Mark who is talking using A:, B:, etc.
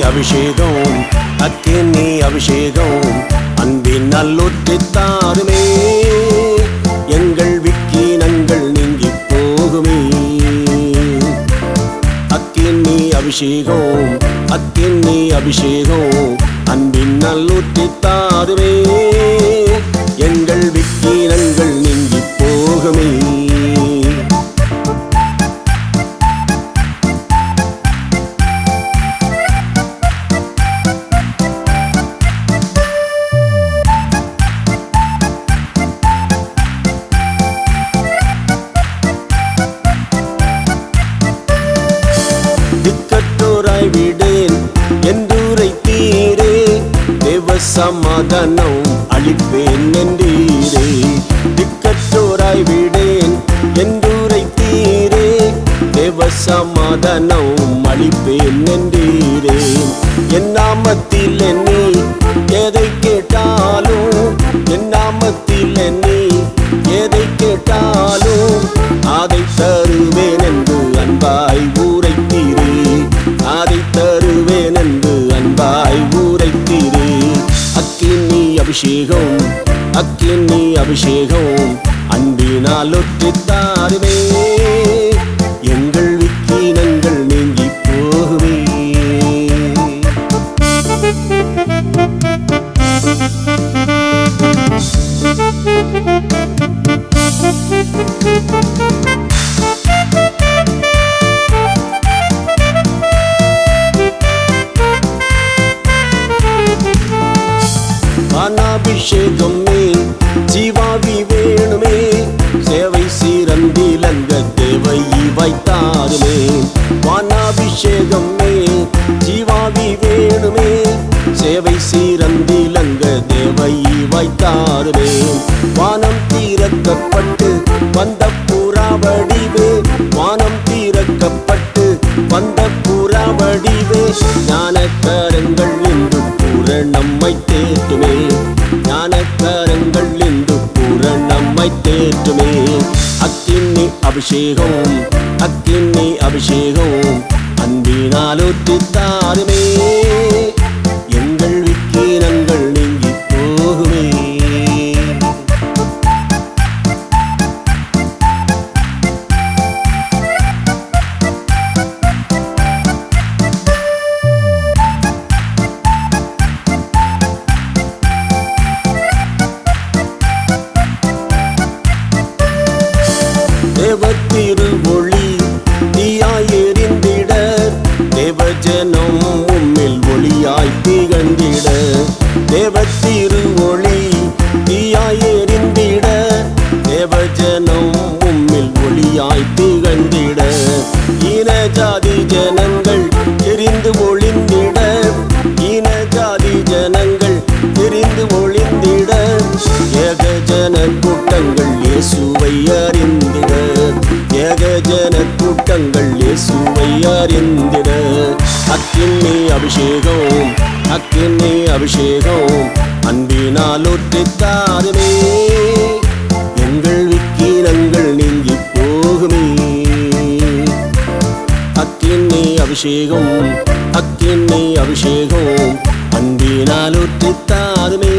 A: அபிஷேகம் அக்கினி அபிஷேகம் அன்பின் நல்லொற்றித் தாருமே எங்கள் விக்கினங்கள் நீங்கி போகுமே. அக்கினி அபிஷேகம் அக்கினி அபிஷேகம் அன்பின் நல்லொற்றித் தாருமே எங்கள் விக்கினங்கள் நீங்கி போகுமே. திக்கற்றோராய் விடேன் என்றுரைத்தீரே தேவ சமாதானம் அளிப்பேன் என்றீரே. திக்கற்றோராய் விடேன் என்றுரைத்தீரே தேவ சமாதானம் அளிப்பேன் என்றீரே. என் நாமத்தில் நீ எதை கேட்டாலும் என் நாமத்தில் நீ எதை கேட்டாலும் அதை தருவேன் என்று அன்பாய் ஊரைத்தீரே. அதை தருவேன் என்று அன்பாய் ஊரைத்தீரே. அக்கினி அபிஷேகம் அக்கினி அபிஷேகம் அன்பினால் ஒற்றித் தாருமே எங்கள் விக்கினங்கள் நீங்கி போகுமே. வானாபிஷேகமே ஜீவாவி வேணுமே சேவை சீரந்திலங்க தேவை வைத்தாருமே. வானாபிஷேகமே ஜீவாவி வேணுமே சேவை சீரந்திலங்க தேவை வைத்தாருமே. வானம் தீரக்கப்பட்டு வந்த புறாவடிவே வானம் தீரக்கப்பட்டு வந்த புறாவடிவே ஞானக்கரங்கள் என்று கூற நம்மை தேற்றுமே. ஞானக்கரங்கள் என்று கூற நம்மை தேற்றுமே. அக்கினி அபிஷேகம் அக்கினி அபிஷேகம் அன்பினால் ஒற்றித் தாருமே எங்கள் விக்கினங்கள் நீங்கி போகுமே. தேவ திருவொளி தீயாய் எரிந்திட தேவஜனம் உம்மில் ஒளியாய் திகழ்ந்திட. தேவ திருவொளி தீயாய் எரிந்திட தேவஜனம் உம்மில் ஒளியாய் திகழ்ந்திட. ஈன ஜாதி ஜனங்கள் எரிந்து ஒளிந்திட ஈன ஜாதி ஜனங்கள் எரிந்து ஒளிந்திட ஏகஜன கூட்டங்கள் இயேசுவை அறிந்திட ஏகஜன கூட்டங்கள் இயேசுவை அறிந்திட. அக்கினி அபிஷேகம் அக்கினி அபிஷேகம் அன்பினால் ஒற்றித் தாருமே எங்கள் விக்கினங்கள் நீங்கி போகுமே. அக்கினி அபிஷேகம் அக்கினி அபிஷேகம் அன்பினால் ஒற்றித் தாருமே